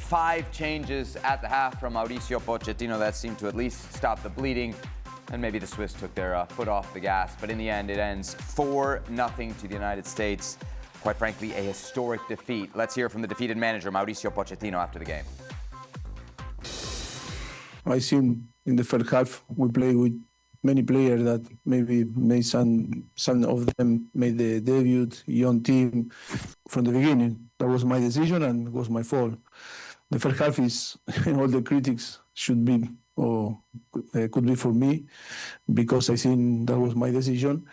5 changes at the half from Mauricio Pochettino that seemed to at least stop the bleeding. And maybe the Swiss took their foot off the gas. But in the end, it ends 4-0 to the United States. Quite frankly, a historic defeat. Let's hear from the defeated manager, Mauricio Pochettino, after the game. I think in the first half, we played with many players that maybe made some of them made the debut, young team from the beginning. That was my decision and it was my fault. The first half is all the critics should be or could be for me because I think that was my decision.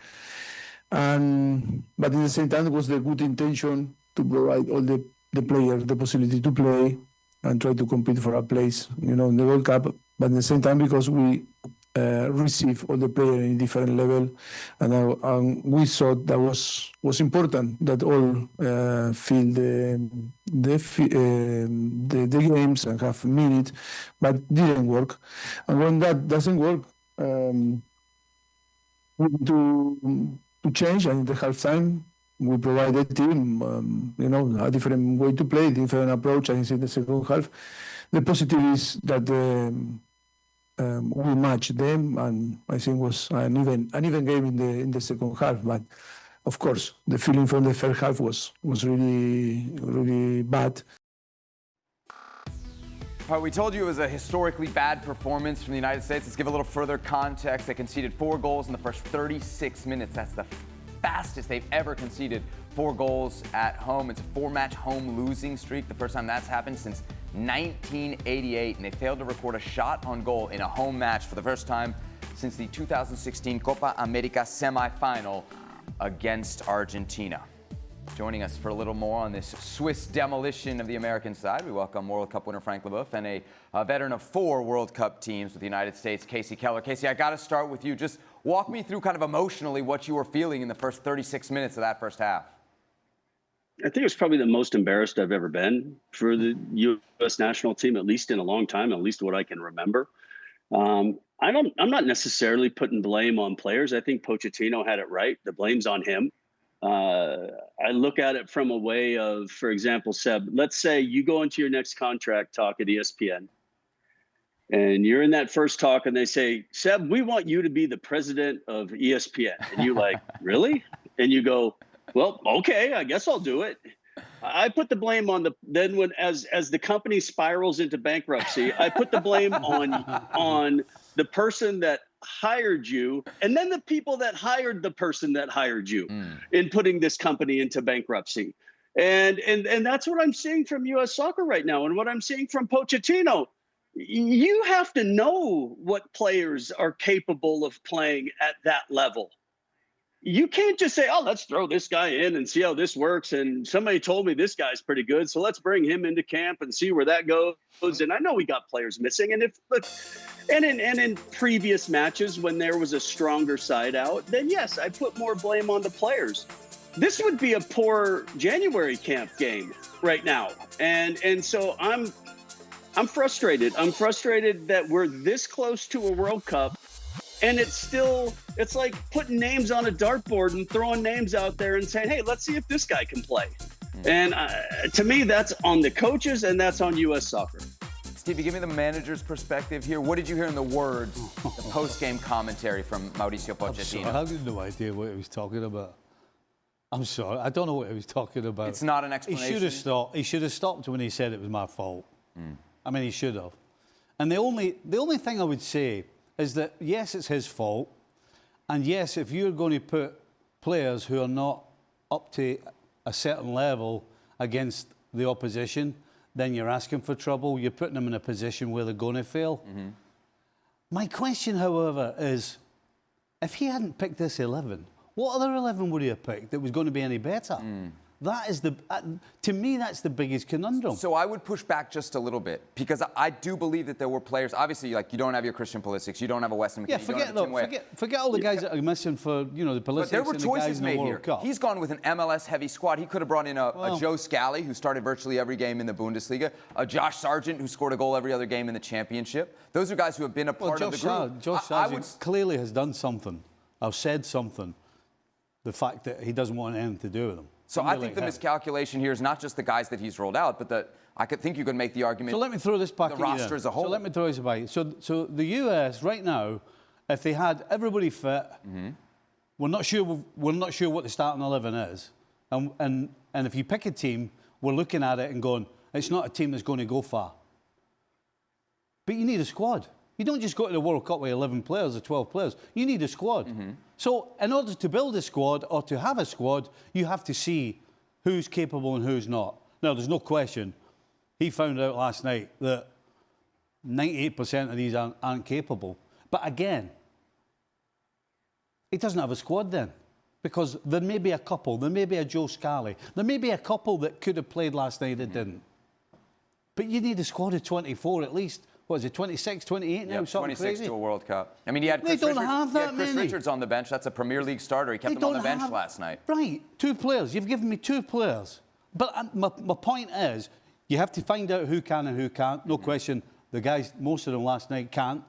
But at the same time, it was the good intention to provide all the players the possibility to play and try to compete for a place, in the World Cup. But at the same time, because we receive all the players in different level, and we thought that was important that all feel the games and have minutes, but didn't work. And when that doesn't work, we need to change. And in the halftime, we provide the team, a different way to play, different approach. And in the second half, the positive is that we matched them, and I think it was an even game in the second half. But of course, the feeling from the first half was really, really bad. We told you it was a historically bad performance from the United States. Let's give a little further context. They conceded 4 goals in the first 36 minutes. That's the fastest they've ever conceded 4 goals at home. It's a 4-match home losing streak, the first time that's happened since 1988, and they failed to record a shot on goal in a home match for the first time since the 2016 Copa America semifinal against Argentina. Joining us for a little more on this Swiss demolition of the American side, we welcome World Cup winner Frank Leboeuf and a veteran of 4 World Cup teams with the United States, Casey Keller. Casey, I got to start with you. Just walk me through kind of emotionally what you were feeling in the first 36 minutes of that first half. I think it's probably the most embarrassed I've ever been for the U.S. national team, at least in a long time, at least what I can remember. I'm not necessarily putting blame on players. I think Pochettino had it right. The blame's on him. I look at it from a way of, for example, Seb, let's say you go into your next contract talk at ESPN, and you're in that first talk and they say, Seb, we want you to be the president of ESPN. And you're like, really? And you go, well, okay, I guess I'll do it. I put the blame on as the company spirals into bankruptcy, I put the blame on the person that hired you, and then the people that hired the person that hired you in putting this company into bankruptcy. And that's what I'm seeing from U.S. soccer right now, and what I'm seeing from Pochettino. You have to know what players are capable of playing at that level. You can't just say, oh, let's throw this guy in and see how this works. And somebody told me this guy's pretty good, so let's bring him into camp and see where that goes. And I know we got players missing. And in previous matches when there was a stronger side out, then yes, I put more blame on the players. This would be a poor January camp game right now. And so I'm frustrated. I'm frustrated that we're this close to a World Cup. And it's like putting names on a dartboard and throwing names out there and saying, hey, let's see if this guy can play. And to me, that's on the coaches and that's on U.S. soccer. Stevie, give me the manager's perspective here. What did you hear in the words, the post-game commentary from Mauricio Pochettino? I have no idea what he was talking about. I'm sorry. I don't know what he was talking about. It's not an explanation. He should have stopped when he said it was my fault. I mean, he should have. And the only thing I would say is that, yes, it's his fault. And yes, if you're going to put players who are not up to a certain level against the opposition, then you're asking for trouble. You're putting them in a position where they're going to fail. My question, however, is if he hadn't picked this 11, what other 11 would he have picked that was going to be any better? That is to me, that's the biggest conundrum. So I would push back just a little bit because I do believe that there were players. Obviously, like you don't have your Christian Pulisic, you don't have a Weston McKennie. Forget all the guys that are missing for the Pulisic. But there were choices made here. Cup. He's gone with an MLS heavy squad. He could have brought in a Joe Scally, who started virtually every game in the Bundesliga, a Josh Sargent, who scored a goal every other game in the Championship. Those are guys who have been a part of the group. Josh Sargent clearly has done something or said something. The fact that he doesn't want anything to do with them. So I think the miscalculation here is not just the guys that he's rolled out, but I could think you could make the argument. So let me throw this back the at you roster then. as a whole. So let me throw this back. So the US right now, if they had everybody fit, we're not sure what the starting 11 is, and if you pick a team, we're looking at it and going, it's not a team that's going to go far. But you need a squad. You don't just go to the World Cup with 11 players or 12 players. You need a squad. So in order to build a squad or to have a squad, you have to see who's capable and who's not. Now, there's no question. He found out last night that 98% of these aren't capable. But again, he doesn't have a squad then. Because there may be a couple, there may be a Joe Scally, there may be a couple that could have played last night that didn't. But you need a squad of 24 at least. What is it, 26, 28 now? Yep, 26 crazy. to a World Cup. I mean, he had Chris Richards on the bench. That's a Premier League starter. He kept him on the bench last night. Right, 2 players. You've given me 2 players. But my point is, you have to find out who can and who can't. No question, the guys, most of them last night can't.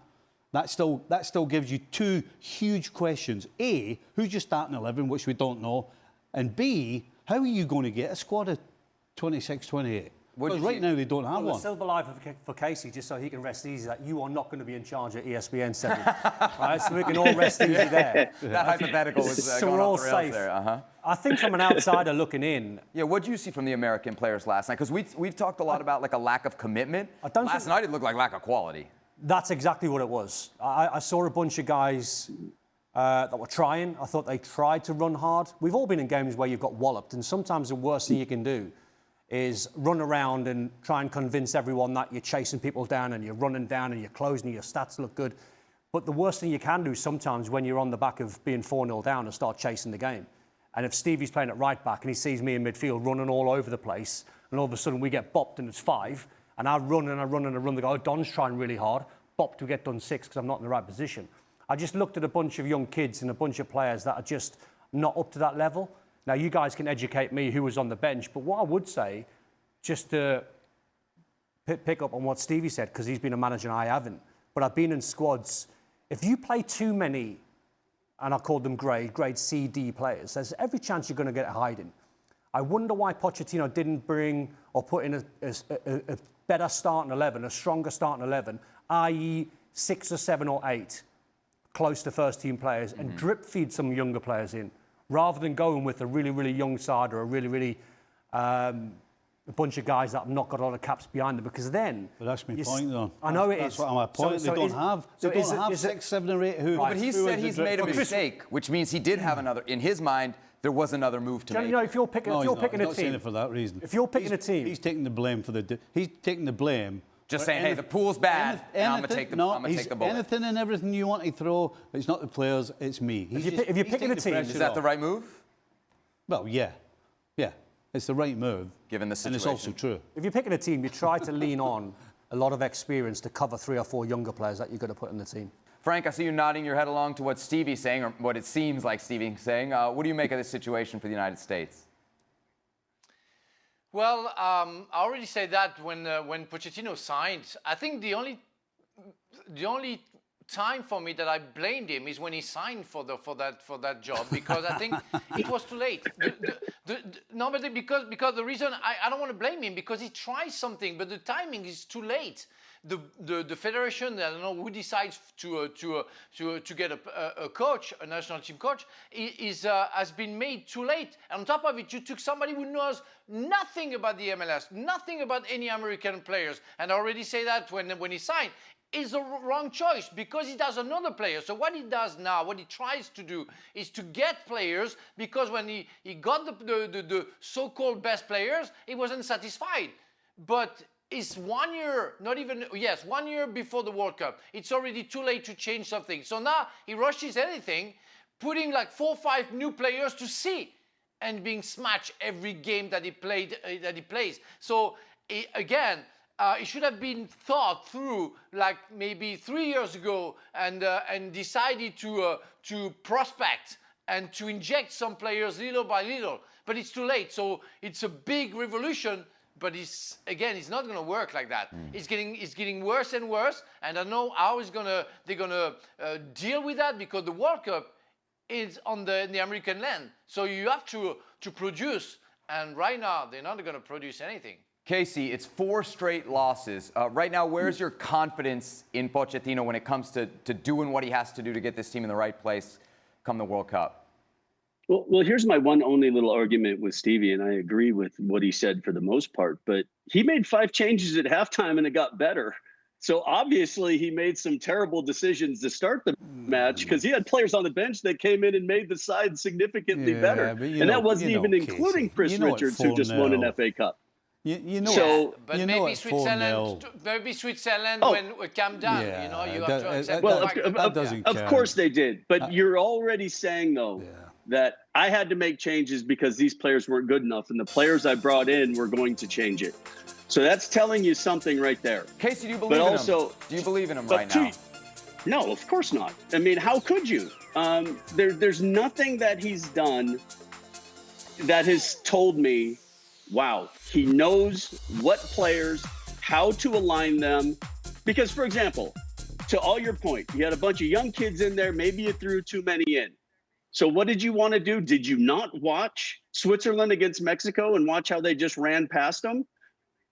That still gives you 2 huge questions. A, who's your starting 11, which we don't know. And B, how are you going to get a squad of 26, 28? Because right now they don't have one. The silver lining for Casey, just so he can rest easy, that you are not going to be in charge at ESPN 7. Right, so we can all rest easy there. That hypothetical was so going we're all off the rails safe. there. I think from an outsider looking in. Yeah, what did you see from the American players last night? Because we've talked a lot about like a lack of commitment. Last night it looked like lack of quality. That's exactly what it was. I saw a bunch of guys that were trying. I thought they tried to run hard. We've all been in games where you've got walloped, and sometimes the worst thing you can do is run around and try and convince everyone that you're chasing people down and you're running down and you're closing and your stats look good. But the worst thing you can do sometimes when you're on the back of being 4-0 down and start chasing the game. And if Stevie's playing at right back and he sees me in midfield running all over the place, and all of a sudden we get bopped and it's 5, and I run and I run and I run, they go, oh, Don's trying really hard, bopped, we get done 6 because I'm not in the right position. I just looked at a bunch of young kids and a bunch of players that are just not up to that level. Now, you guys can educate me who was on the bench, but what I would say, just to pick up on what Stevie said, because he's been a manager and I haven't, but I've been in squads. If you play too many, and I called them grade C, D players, there's every chance you're going to get hiding. I wonder why Pochettino didn't bring or put in a better starting 11, a stronger starting 11, i.e. 6 or 7 or 8 close to first-team players, and drip feed some younger players in, rather than going with a really, really young side or a really, really a bunch of guys that have not got a lot of caps behind them, because then... But that's my point, though. I know it is. That's what my point. They don't have 6, 7 or 8 who... But he said he's made a mistake, which means he did have another... In his mind, there was another move to make. You know, if you're picking a team... He's not saying it for that reason. If you're picking a team... He's taking the blame for the... He's taking the blame... Just saying, hey, the pool's bad, and I'm going to take the bullet. Anything and everything you want to throw, it's not the players, it's me. If you're picking a team... Is that the right move? Well, yeah. Yeah. It's the right move. Given the situation. And it's also true. If you're picking a team, you try to lean on a lot of experience to cover 3 or 4 younger players that you're going to put in the team. Frank, I see you nodding your head along to what Stevie's saying, or what it seems like Stevie's saying. What do you make of this situation for the United States? Well, I already said that when Pochettino signed. I think the only time for me that I blamed him is when he signed for that job, because I think it was too late. Because the reason I don't want to blame him, because he tries something, but the timing is too late. The federation, I don't know who decides to get a coach, a national team coach, has been made too late. And on top of it, you took somebody who knows nothing about the MLS, nothing about any American players. And I already say that when he signed, is the wrong choice, because he does another player. So what he does now, what he tries to do, is to get players, because when he got the so-called best players, he wasn't satisfied. But it's 1 year, 1 year before the World Cup. It's already too late to change something. So now he rushes anything, putting like 4 or 5 new players to see, and being smashed every game that he plays. So again, it should have been thought through, like maybe 3 years ago, and decided to prospect and to inject some players little by little. But it's too late. So it's a big revolution. But it's not going to work like that. It's getting worse and worse. And I don't know how they're gonna deal with that, because the World Cup is on the American land. So you have to produce And right now, they're not going to produce anything. Casey, it's 4 straight losses. Right now, where's your confidence in Pochettino when it comes to doing what he has to do to get this team in the right place come the World Cup? Well, here's my one only little argument with Stevie, and I agree with what he said for the most part, but he made 5 changes at halftime and it got better. So obviously he made some terrible decisions to start the match because he had players on the bench that came in and made the side significantly better. And that wasn't even including Chris Richards, who just won an FA Cup. You know, So, But you know maybe it's Switzerland, when we calm down, Yeah, you know, you that- have to accept well, the fact that doesn't of count. course they did. But you're already saying, though, that I had to make changes because these players weren't good enough. And the players I brought in were going to change it. So that's telling you something right there. Casey, do you believe in him? Do you believe in him right now? No, of course not. I mean, how could you? There's nothing that he's done that has told me, wow, he knows what players, how to align them. Because, for example, to all your point, you had a bunch of young kids in there. Maybe you threw too many in. So what did you want to do? Did you not watch Switzerland against Mexico and watch how they just ran past them?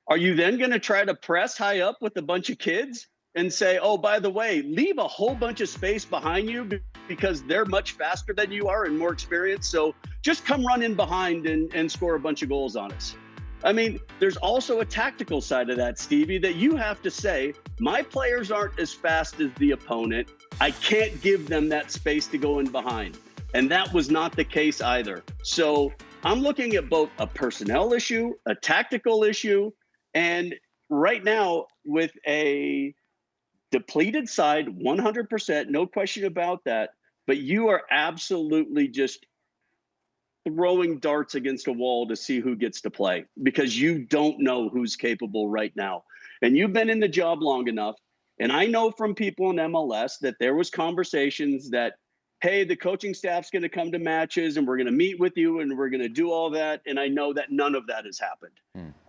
Are you then going to try to press high up with a bunch of kids and say, oh, by the way, leave a whole bunch of space behind you because they're much faster than you are and more experienced. So just come run in behind and score a bunch of goals on us. I mean, there's also a tactical side of that, Stevie, that you have to say, my players aren't as fast as the opponent. I can't give them that space to go in behind. And that was not the case either. So I'm looking at both a personnel issue, a tactical issue, and right now with a depleted side, 100%, no question about that. But you are absolutely just throwing darts against a wall to see who gets to play because you don't know who's capable right now. And you've been in the job long enough. And I know from people in MLS that there was conversations that, hey, the coaching staff's going to come to matches and we're going to meet with you and we're going to do all that. And I know that none of that has happened.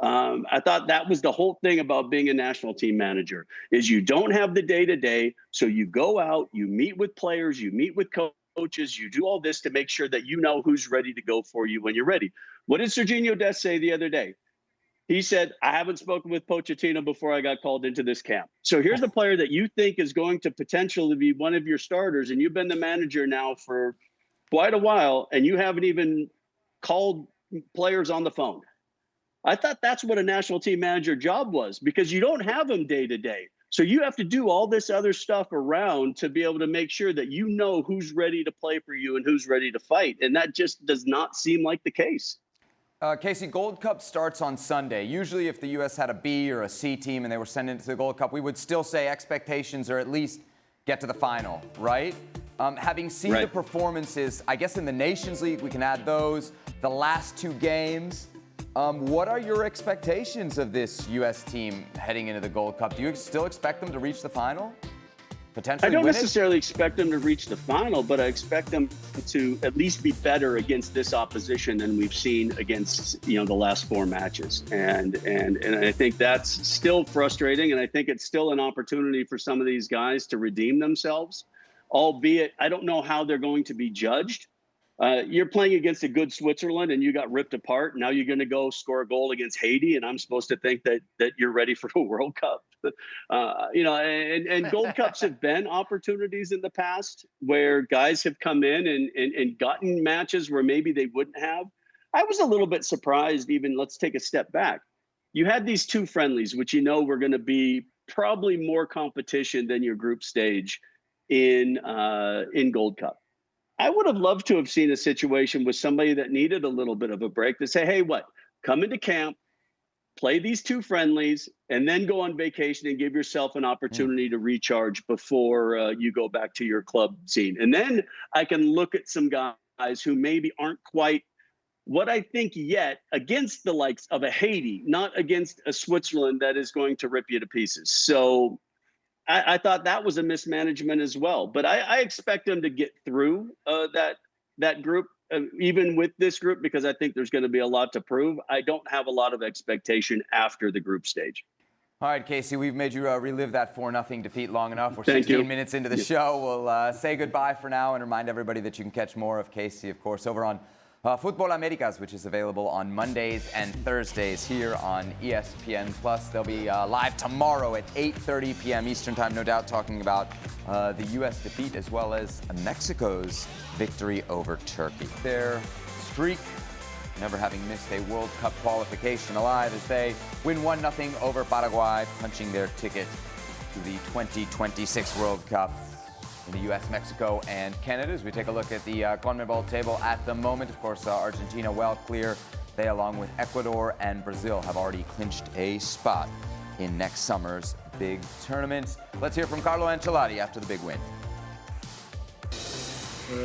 I thought that was the whole thing about being a national team manager is you don't have the day-to-day. So you go out, you meet with players, you meet with coaches, you do all this to make sure that you know who's ready to go for you when you're ready. What did Serginho Dest say the other day? He said, I haven't spoken with Pochettino before I got called into this camp. So here's the player that you think is going to potentially be one of your starters, and you've been the manager now for quite a while, and you haven't even called players on the phone. I thought that's what a national team manager job was because you don't have them day to day. So you have to do all this other stuff around to be able to make sure that you know who's ready to play for you and who's ready to fight. And that just does not seem like the case. Casey, Gold Cup starts on Sunday. Usually if the U.S. had a B or a C team and they were sent into the Gold Cup, we would still say expectations are at least get to the final, right? Having seen the performances, I guess in the Nations League, we can add those, the last 2 games. What are your expectations of this U.S. team heading into the Gold Cup? Do you still expect them to reach the final? Potentially I don't win necessarily expect them to reach the final, but I expect them to at least be better against this opposition than we've seen against, the last 4 matches. And I think that's still frustrating. And I think it's still an opportunity for some of these guys to redeem themselves, albeit I don't know how they're going to be judged. You're playing against a good Switzerland and you got ripped apart. Now you're going to go score a goal against Haiti. And I'm supposed to think that you're ready for a World Cup. And Gold Cups have been opportunities in the past where guys have come in and gotten matches where maybe they wouldn't have. I was a little bit surprised, even let's take a step back. You had these 2 friendlies, which were going to be probably more competition than your group stage in Gold Cup. I would have loved to have seen a situation with somebody that needed a little bit of a break to say, hey, come into camp, play these 2 friendlies, and then go on vacation and give yourself an opportunity to recharge before you go back to your club scene. And then I can look at some guys who maybe aren't quite what I think yet against the likes of a Haiti, not against a Switzerland that is going to rip you to pieces. So I thought that was a mismanagement as well. But I expect them to get through that group, even with this group, because I think there's going to be a lot to prove. I don't have a lot of expectation after the group stage. All right, Casey, we've made you relive that 4-0 defeat long enough. We're Thank 16 you. minutes into the show. We'll say goodbye for now and remind everybody that you can catch more of Casey, of course, over on Fútbol Americas, which is available on Mondays and Thursdays here on ESPN+. They'll be live tomorrow at 8:30 p.m. Eastern Time, no doubt, talking about the U.S. defeat as well as Mexico's victory over Turkey. Their streak, never having missed a World Cup qualification, alive as they win 1-0 over Paraguay, punching their ticket to the 2026 World Cup in the U.S., Mexico, and Canada. As we take a look at the CONMEBOL table at the moment, of course, Argentina well clear. They, along with Ecuador and Brazil, have already clinched a spot in next summer's big tournament. Let's hear from Carlo Ancelotti after the big win.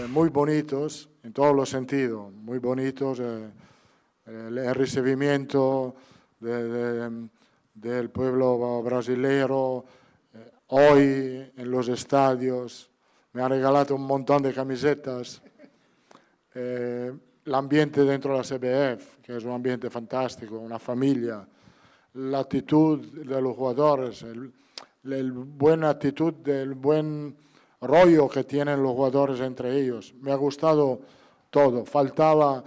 Muy bonitos, en todos los sentidos, muy bonitos. El recibimiento del pueblo brasileño hoy en los estadios. Me han regalado un montón de camisetas. El ambiente dentro de la CBF, que es un ambiente fantástico, una familia. La actitud de los jugadores, el buena actitud, el buen rollo que tienen los jugadores entre ellos. Me ha gustado todo. Faltaba,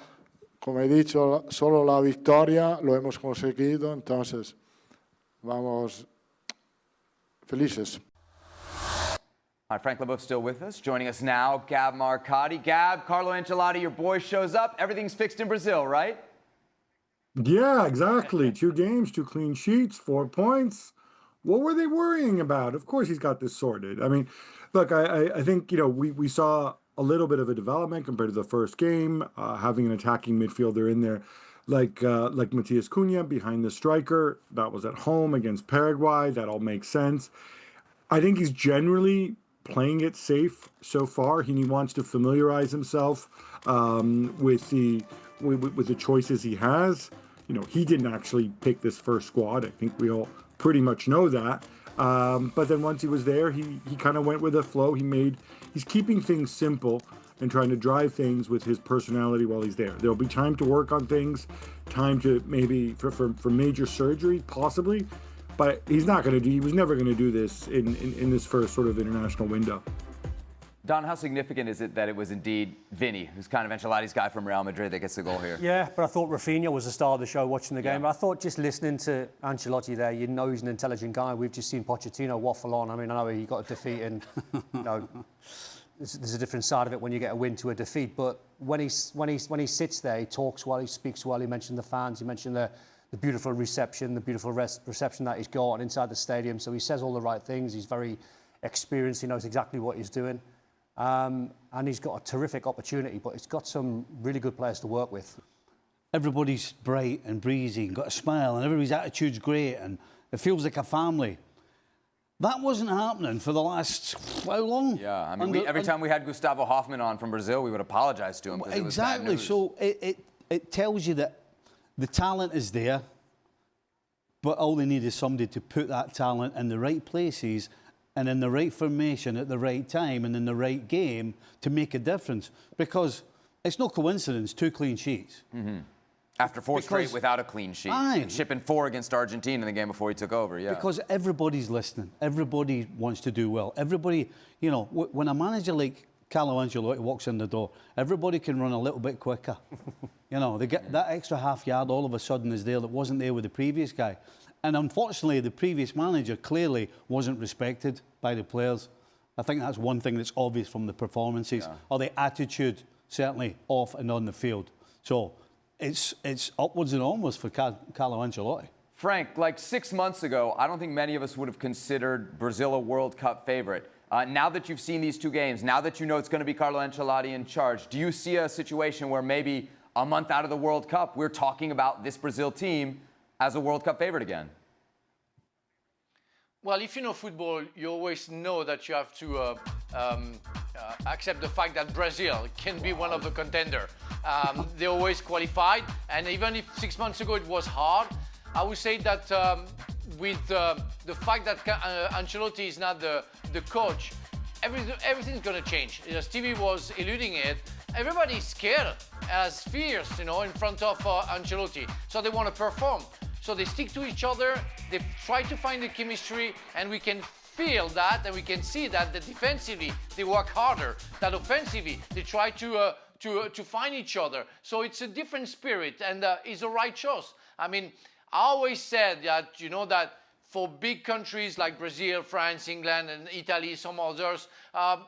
como he dicho, solo la victoria. Lo hemos conseguido. Entonces, vamos felices. All right, Frank LeBeouf still with us. Joining us now, Gab Marcotti. Gab, Carlo Ancelotti, your boy shows up. Everything's fixed in Brazil, right? Yeah, exactly. 2 games, 2 clean sheets, 4 points. What were they worrying about? Of course he's got this sorted. I mean, look, I think, we saw a little bit of a development compared to the first game, having an attacking midfielder in there like Matias Cunha behind the striker. That was at home against Paraguay. That all makes sense. I think he's generally playing it safe so far. He wants to familiarize himself with the choices he has. He didn't actually pick this first squad. I think we all pretty much know that. But then once he was there, he kind of went with the flow. He's keeping things simple and trying to drive things with his personality while he's there. There'll be time to work on things, time to maybe for major surgery, possibly. But he was never going to do this in this first sort of international window. Don, how significant is it that it was indeed Vinny, who's kind of Ancelotti's guy from Real Madrid, that gets the goal here? Yeah, but I thought Rafinha was the star of the show watching the game. Yeah. But I thought just listening to Ancelotti there, he's an intelligent guy. We've just seen Pochettino waffle on. I mean, I know he got a defeat and, there's a different side of it when you get a win to a defeat. But when he sits there, he talks well, he speaks well. He mentioned the fans, he mentioned the beautiful reception, the beautiful reception that he's got inside the stadium. So he says all the right things. He's very experienced. He knows exactly what he's doing. And he's got a terrific opportunity, but he's got some really good players to work with. Everybody's bright and breezy and got a smile and everybody's attitude's great and it feels like a family. That wasn't happening for the last, how long? Yeah, I mean, every time we had Gustavo Hoffman on from Brazil, we would apologize to him because it was bad news. So it tells you that the talent is there, but all they need is somebody to put that talent in the right places and in the right formation at the right time and in the right game to make a difference. Because it's no coincidence, 2 clean sheets. Mm-hmm. After 4 straight without a clean sheet. And shipping 4 against Argentina in the game before he took over, yeah. Because everybody's listening. Everybody wants to do well. Everybody, when a manager like Carlo Ancelotti walks in the door, everybody can run a little bit quicker. They get that extra half yard all of a sudden is there that wasn't there with the previous guy. And unfortunately, the previous manager clearly wasn't respected by the players. I think that's one thing that's obvious from the performances, or the attitude, certainly off and on the field. So it's upwards and onwards for Carlo Ancelotti. Frank, like 6 months ago, I don't think many of us would have considered Brazil a World Cup favorite. Now that you've seen these 2 games, now that you know it's going to be Carlo Ancelotti in charge, do you see a situation where maybe a month out of the World Cup, we're talking about this Brazil team as a World Cup favorite again? Well, if you know football, you always know that you have to accept the fact that Brazil can be one of the contenders. They always qualified, and even if 6 months ago it was hard, I would say that with the fact that Ancelotti is not the coach, everything's going to change. Stevie was alluding it. Everybody's scared, as fierce, in front of Ancelotti. So they want to perform. So they stick to each other. They try to find the chemistry, and we can feel that, and we can see that defensively they work harder. That offensively they try to to find each other. So it's a different spirit, and it's the right choice. I mean, I always said that, that for big countries like Brazil, France, England, and Italy, some others,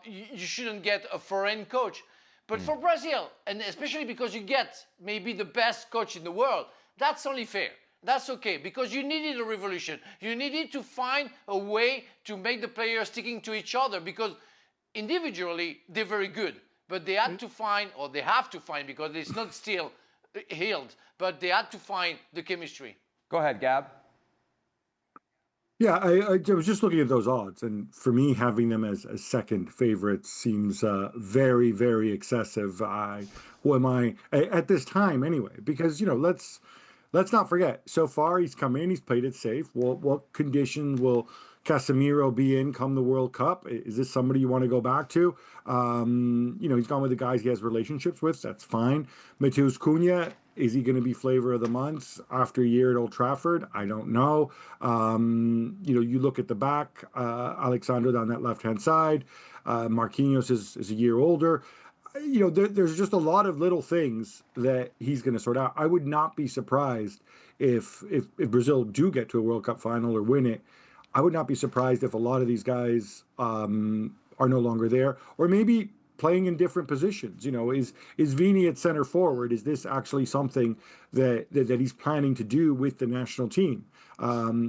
you shouldn't get a foreign coach. But for Brazil, and especially because you get maybe the best coach in the world, that's only fair. That's okay, because you needed a revolution. You needed to find a way to make the players sticking to each other, because individually they're very good. But they had to find, or they have to find, because it's not still healed, but they had to find the chemistry. Go ahead, Gab. Yeah, I was just looking at those odds, and for me, having them as second favorites seems very, very excessive. Who am I at this time anyway? Because let's not forget. So far, he's come in, he's played it safe. What condition will Casemiro be in come the World Cup? Is this somebody you want to go back to? He's gone with the guys he has relationships with. That's fine. Matheus Cunha, is he going to be flavor of the month after a year at Old Trafford? I don't know. You look at the back, Alexandro down that left-hand side. Marquinhos is a year older. There's just a lot of little things that he's going to sort out. I would not be surprised if Brazil do get to a World Cup final or win it. I would not be surprised if a lot of these guys are no longer there, or maybe playing in different positions. Is Vini at center forward? Is this actually something that he's planning to do with the national team?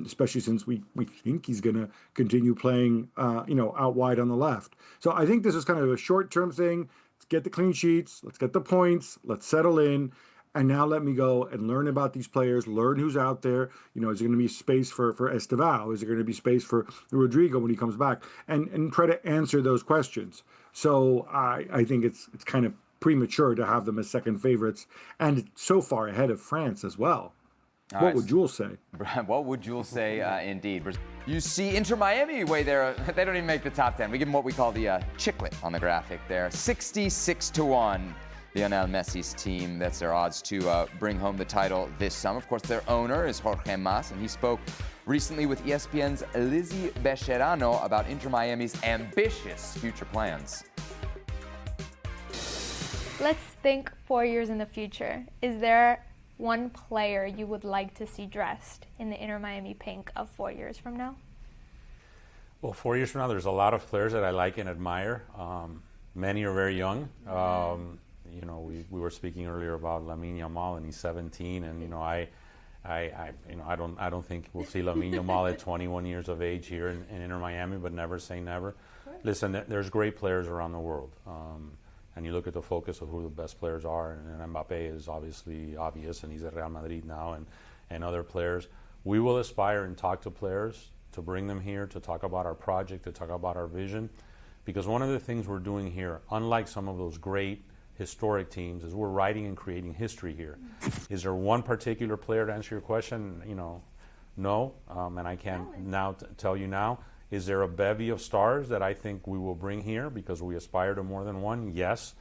Especially since we think he's going to continue playing, out wide on the left. So I think this is kind of a short-term thing. Let's get the clean sheets. Let's get the points. Let's settle in. And now let me go and learn about these players, learn who's out there. Is there going to be space for Estevao? Is there going to be space for Rodrigo when he comes back? And try to answer those questions. So I think it's kind of premature to have them as second favorites, and so far ahead of France as well. What would Jules say? What would Jules say, indeed? You see Inter Miami way there. They don't even make the top 10. We give them what we call the chiclet on the graphic there. 66-1. Lionel Messi's team, that's their odds to bring home the title this summer. Of course, their owner is Jorge Mas, and he spoke recently with ESPN's Lizzie Becherano about Inter Miami's ambitious future plans. Let's think 4 years in the future. Is there one player you would like to see dressed in the Inter Miami pink of 4 years from now? Well, 4 years from now, there's a lot of players that I like and admire. Many are very young. We were speaking earlier about Lamine Yamal, and he's 17, and I don't think we'll see Lamine Yamal at 21 years of age here in Inter Miami, but never say never. Listen, there's great players around the world, and you look at the focus of who the best players are, and Mbappe is obviously obvious, and he's at Real Madrid now, and other players. We will aspire and talk to players to bring them here, to talk about our project, to talk about our vision, because one of the things we're doing here, unlike some of those great historic teams, is we're writing and creating history here. Is there one particular player, to answer your question? No, and I can't now tell you now. Is there a bevy of stars that I think we will bring here because we aspire to more than one? Yes.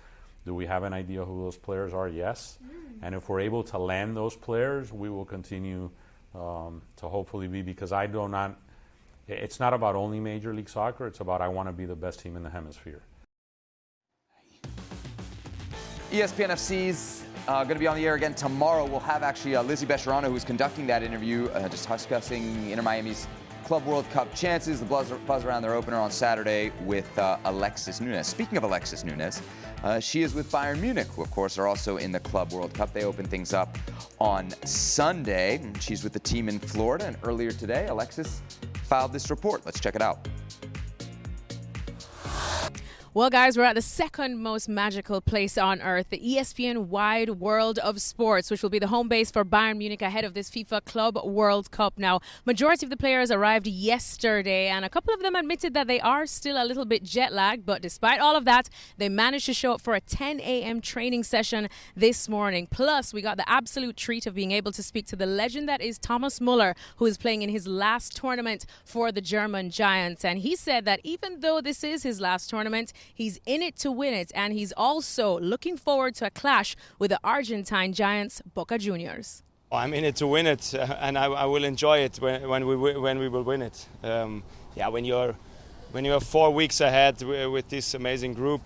Do we have an idea who those players are? Yes. And if we're able to land those players, we will continue to hopefully be, because it's not about only Major League Soccer, it's about I want to be the best team in the hemisphere. ESPN FC's going to be on the air again tomorrow. We'll have actually Lizzie Becherano, who's conducting that interview, just discussing Inter Miami's Club World Cup chances, the buzz around their opener on Saturday with Alexis Nunes. Speaking of Alexis Nunes, she is with Bayern Munich, who of course are also in the Club World Cup. They open things up on Sunday. She's with the team in Florida, and earlier today, Alexis filed this report. Let's check it out. Well, guys, we're at the second most magical place on earth, the ESPN wide world of sports, which will be the home base for Bayern Munich ahead of this FIFA Club World Cup. Now, majority of the players arrived yesterday, and a couple of them admitted that they are still a little bit jet lagged. But despite all of that, they managed to show up for a 10 a.m. training session this morning. Plus, we got the absolute treat of being able to speak to the legend that is Thomas Müller, who is playing in his last tournament for the German Giants. And he said that even though this is his last tournament, he's in it to win it, and he's also looking forward to a clash with the Argentine Giants, Boca Juniors. Well, I'm in it to win it, and I will enjoy it when we will win it. When you're 4 weeks ahead with this amazing group,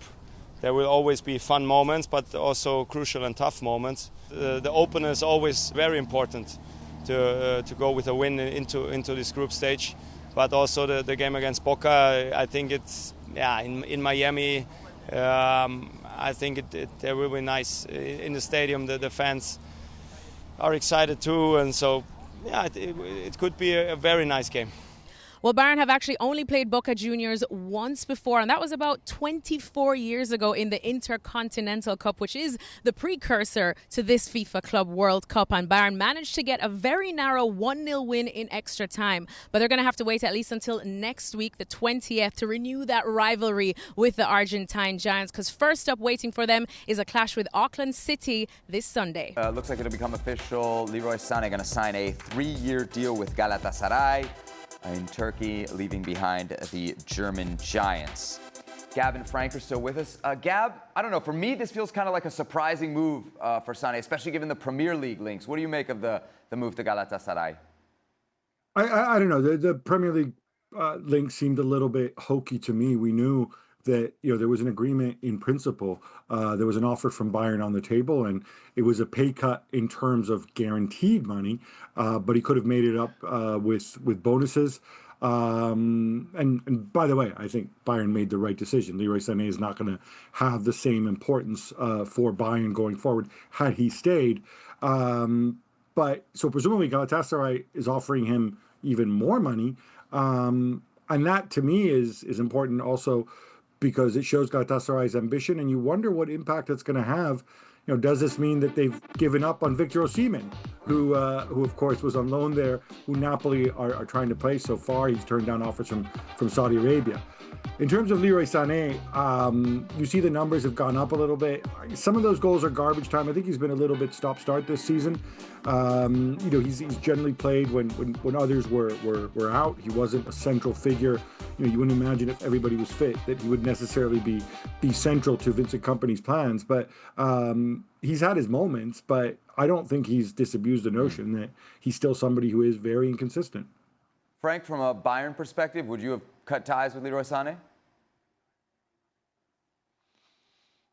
there will always be fun moments, but also crucial and tough moments. The opener is always very important to go with a win into this group stage. But also the game against Boca, I think it's in Miami. I think it will be nice in the stadium. The fans are excited too, and so it could be a very nice game. Well, Bayern have actually only played Boca Juniors once before, and that was about 24 years ago in the Intercontinental Cup, which is the precursor to this FIFA Club World Cup. And Bayern managed to get a very narrow 1-0 win in extra time. But they're going to have to wait at least until next week, the 20th, to renew that rivalry with the Argentine Giants, because first up waiting for them is a clash with Auckland City this Sunday. Looks like it'll become official. Leroy Sane going to sign a 3-year deal with Galatasaray in Turkey, leaving behind the German Giants. Gab and Frank are still with us. Gab, I don't know, for me this feels kind of like a surprising move for Sane, especially given the Premier League links. What do you make of the move to Galatasaray? I don't know. The Premier League link seemed a little bit hokey to me. We knew that there was an agreement in principle. There was an offer from Bayern on the table, and it was a pay cut in terms of guaranteed money, but he could have made it up with bonuses. And by the way, I think Bayern made the right decision. Leroy Sane is not going to have the same importance for Bayern going forward had he stayed. But so presumably Galatasaray is offering him even more money, and that to me is important also, because it shows Galatasaray's ambition, and you wonder what impact it's going to have. Does this mean that they've given up on Victor Osimhen, who of course was on loan there, who Napoli are trying to play so far? He's turned down offers from Saudi Arabia. In terms of Leroy Sane, you see the numbers have gone up a little bit. Some of those goals are garbage time. I think he's been a little bit stop-start this season. He's generally played when others were out. He wasn't a central figure. You wouldn't imagine if everybody was fit that he would necessarily be central to Vincent Kompany's plans. But he's had his moments, but I don't think he's disabused the notion that he's still somebody who is very inconsistent. Frank, from a Bayern perspective, would you have cut ties with Leroy Sane?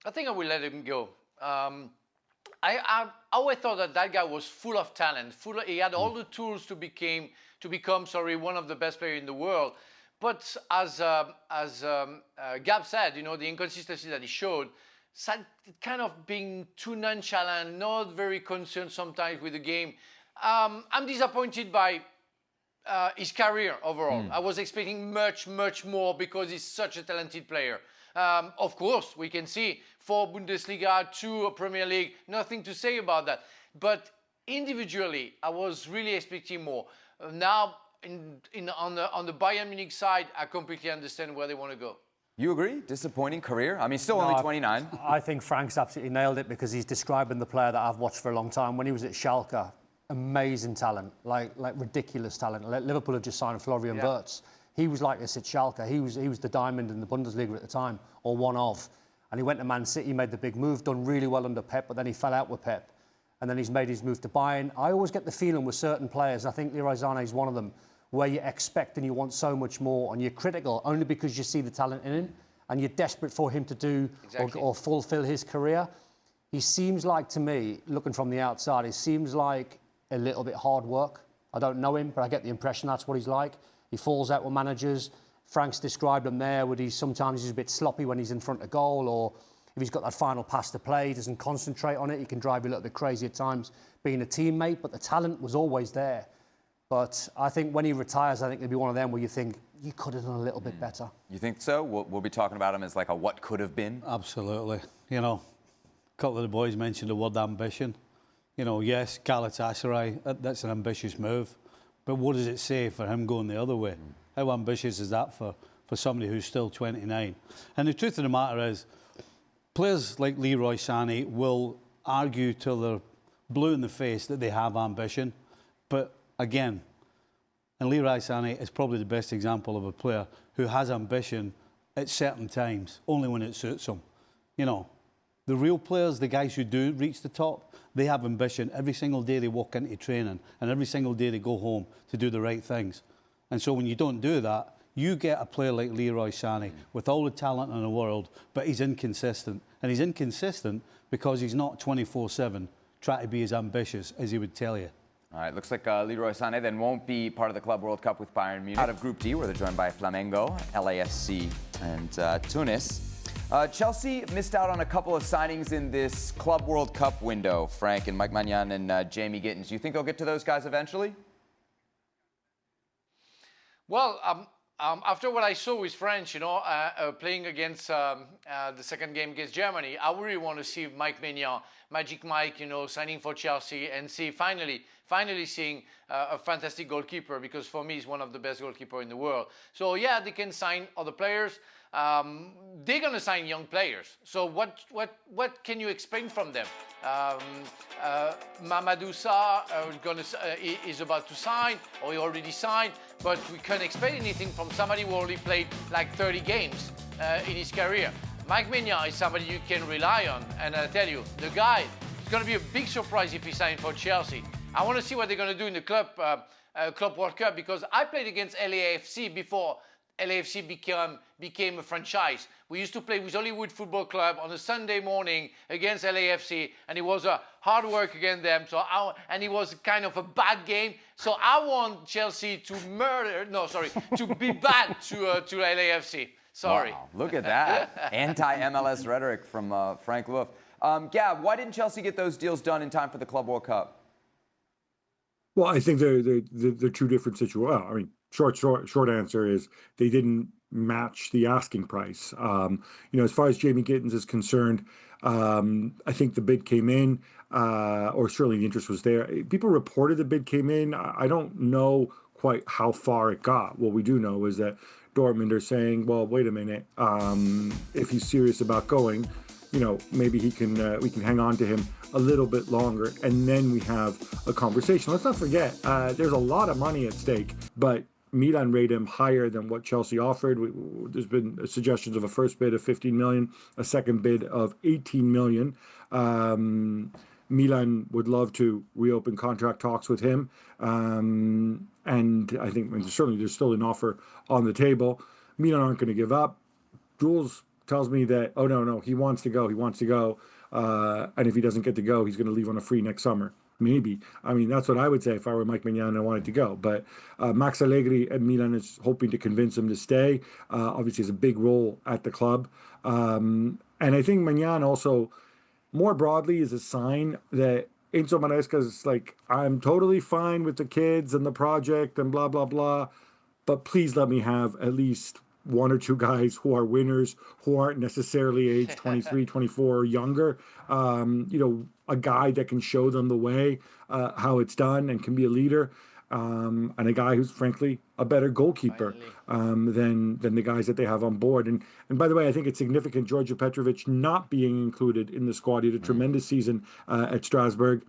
I think I will let him go. I always thought that guy was full of talent. He had all the tools to become one of the best players in the world. But as Gab said, the inconsistency that he showed, kind of being too nonchalant, not very concerned sometimes with the game. I'm disappointed by his career overall. I was expecting much, much more because he's such a talented player. Of course, we can see 4 Bundesliga, 2 Premier League, nothing to say about that. But individually, I was really expecting more. Now, on the Bayern Munich side, I completely understand where they want to go. You agree? Disappointing career? I mean, still only 29. I think Frank's absolutely nailed it, because he's describing the player that I've watched for a long time. When he was at Schalke, amazing talent, like ridiculous talent. Liverpool had just signed Florian Wirtz. He was like this at Schalke. He was the diamond in the Bundesliga at the time, or one of. And he went to Man City, made the big move, done really well under Pep, but then he fell out with Pep. And then he's made his move to Bayern. I always get the feeling with certain players, I think Leroy Sane is one of them, where you expect and you want so much more, and you're critical only because you see the talent in him, and you're desperate for him to do or fulfill his career. He seems like, to me, looking from the outside, he seems like a little bit hard work. I don't know him, but I get the impression that's what he's like. He falls out with managers. Frank's described him there, where sometimes he's a bit sloppy when he's in front of goal, or if he's got that final pass to play, he doesn't concentrate on it. He can drive you a little bit crazy at times being a teammate, but the talent was always there. But I think when he retires, I think he'll be one of them where you think, you could have done a little bit better. You think so? We'll be talking about him as like a what could have been? Absolutely. A couple of the boys mentioned the word ambition. Yes, Galatasaray, that's an ambitious move. But what does it say for him going the other way? How ambitious is that for somebody who's still 29? And the truth of the matter is, players like Leroy Sane will argue till they're blue in the face that they have ambition. But again, and Leroy Sane is probably the best example of a player who has ambition at certain times, only when it suits him. The real players, the guys who do reach the top, they have ambition. Every single day they walk into training, and every single day they go home to do the right things. And so when you don't do that, You get a player like Leroy Sane with all the talent in the world, but he's inconsistent. And he's inconsistent because he's not 24/7 trying to be as ambitious as he would tell you. All right, looks like Leroy Sane then won't be part of the Club World Cup with Bayern Munich. Out of Group D, where they're joined by Flamengo, LAFC, and Tunis. Chelsea missed out on a couple of signings in this Club World Cup window, Frank and Mike Maignan and Jamie Gittins. Do you think they'll get to those guys eventually? Well, after what I saw with France, playing against the second game against Germany, I really want to see Mike Maignan, Magic Mike, signing for Chelsea and see finally seeing a fantastic goalkeeper, because for me he's one of the best goalkeepers in the world. So yeah, they can sign other players. They're going to sign young players. So what can you expect from them? Mamadou Sarr is about to sign, or he already signed, but we can't expect anything from somebody who only played like 30 games in his career. Mike Maignan is somebody you can rely on, and I tell you, the guy, it's going to be a big surprise if he signs for Chelsea. I want to see what they're going to do in the Club World Cup, because I played against LAFC before LAFC became a franchise. We used to play with Hollywood Football Club on a Sunday morning against LAFC, and it was a hard work against them. And it was kind of a bad game. So I want Chelsea to be bad to LAFC. Sorry. Wow, look at that. Anti-MLS rhetoric from Frank Wolf. Gab, why didn't Chelsea get those deals done in time for the Club World Cup? Well, I think they're two different situations. Well, I mean, short answer is they didn't match the asking price. As far as Jamie Gittins is concerned, I think the bid came in, or certainly the interest was there. People reported the bid came in. I don't know quite how far it got. What we do know is that Dortmund are saying, well, wait a minute, if he's serious about going, maybe we can hang on to him a little bit longer, and then we have a conversation. Let's not forget, there's a lot of money at stake, but Milan rate him higher than what Chelsea offered. There's been suggestions of a first bid of 15 million, a second bid of 18 million. Milan would love to reopen contract talks with him. And I think certainly there's still an offer on the table. Milan aren't going to give up. Jules tells me that, oh, no, he wants to go. And if he doesn't get to go, he's going to leave on a free next summer. Maybe. I mean, that's what I would say if I were Mike Maignan and I wanted to go. But Max Allegri at Milan is hoping to convince him to stay. Obviously, has a big role at the club. And I think Maignan also, more broadly, is a sign that Enzo Maresca is like, I'm totally fine with the kids and the project and blah, blah, blah. But please let me have at least one or two guys who are winners, who aren't necessarily age 23, 24 or younger. A guy that can show them the way, how it's done, and can be a leader. And a guy who's frankly a better goalkeeper than the guys that they have on board. And by the way, I think it's significant Georgia Petrovic not being included in the squad. He had a tremendous season at Strasbourg.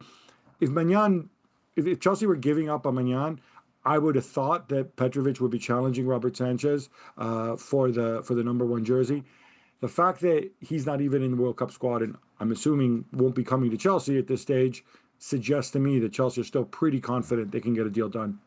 If Chelsea were giving up on Maignan, I would have thought that Petrovic would be challenging Robert Sanchez for the number 1 jersey. The fact that he's not even in the World Cup squad, and I'm assuming won't be coming to Chelsea at this stage, suggests to me that Chelsea are still pretty confident they can get a deal done.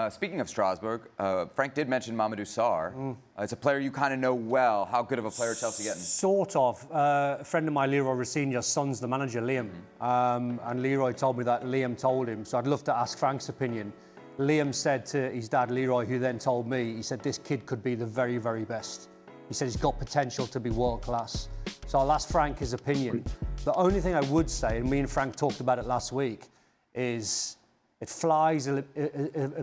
Speaking of Strasbourg, Frank did mention Mamadou Sarr. It's a player you kind of know well. How good of a player is Chelsea getting? Sort of. A friend of mine, Leroy Sane, son's the manager, Liam. And Leroy told me that Liam told him. So I'd love to ask Frank's opinion. Liam said to his dad, Leroy, who then told me, he said, this kid could be the very, very best. He said he's got potential to be world class. So I'll ask Frank his opinion. The only thing I would say, and me and Frank talked about it last week, is it flies a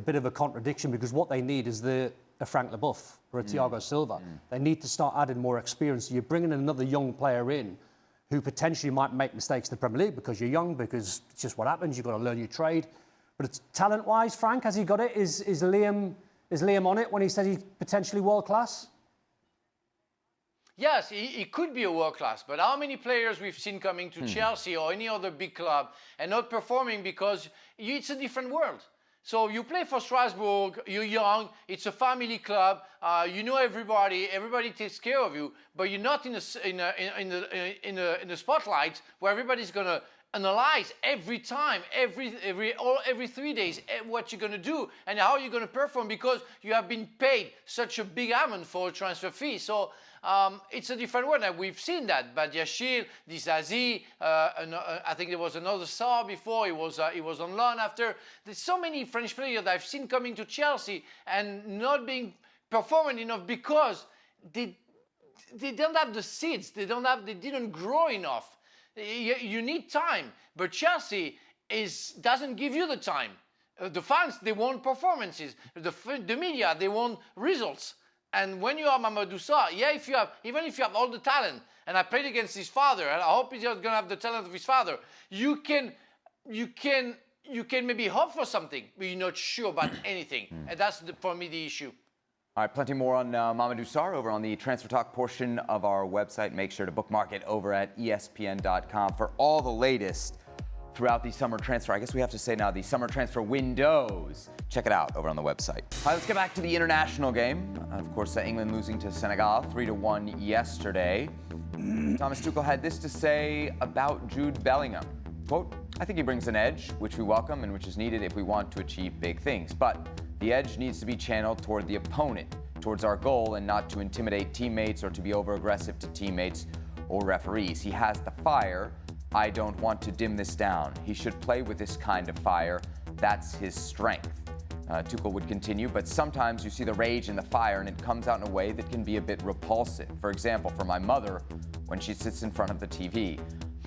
bit of a contradiction, because what they need is a Frank Leboeuf or a Thiago Silva. They need to start adding more experience. So you're bringing another young player in who potentially might make mistakes in the Premier League because you're young, because it's just what happens. You've got to learn your trade. But it's talent-wise, Frank, has he got it? Is Liam on it when he says he's potentially world-class? Yes, he could be a world class, but how many players we've seen coming to Chelsea or any other big club and not performing because it's a different world. So you play for Strasbourg, you're young, it's a family club, you know everybody takes care of you, but you're not in the spotlight where everybody's gonna analyze every time, every 3 days, what you're going to do and how you're going to perform, because you have been paid such a big amount for a transfer fee. So it's a different world. And we've seen that. Badiashile, Disasi, I think there was another Sarr before. He was on loan after. There's so many French players that I've seen coming to Chelsea and not being performing enough because they don't have the seeds. They didn't grow enough. You need time, but Chelsea doesn't give you the time. The fans, they want performances. The media, they want results. And when you are Mamadou Sarr, even if you have all the talent, and I played against his father, and I hope he's going to have the talent of his father, you can maybe hope for something, but you're not sure about anything. And that's, for me, the issue. All right, plenty more on Mamadou Sarr over on the Transfer Talk portion of our website. Make sure to bookmark it over at ESPN.com for all the latest throughout the summer transfer. I guess we have to say now the summer transfer windows. Check it out over on the website. All right, let's get back to the international game. Of course, England losing to Senegal 3-1 yesterday. Thomas Tuchel had this to say about Jude Bellingham. Quote, "I think he brings an edge, which we welcome and which is needed if we want to achieve big things. But the edge needs to be channeled toward the opponent, towards our goal, and not to intimidate teammates or to be over-aggressive to teammates or referees. He has the fire. I don't want to dim this down. He should play with this kind of fire. That's his strength." Tuchel would continue, but sometimes you see the rage and the fire, and it comes out in a way that can be a bit repulsive. For example, for my mother, when she sits in front of the TV.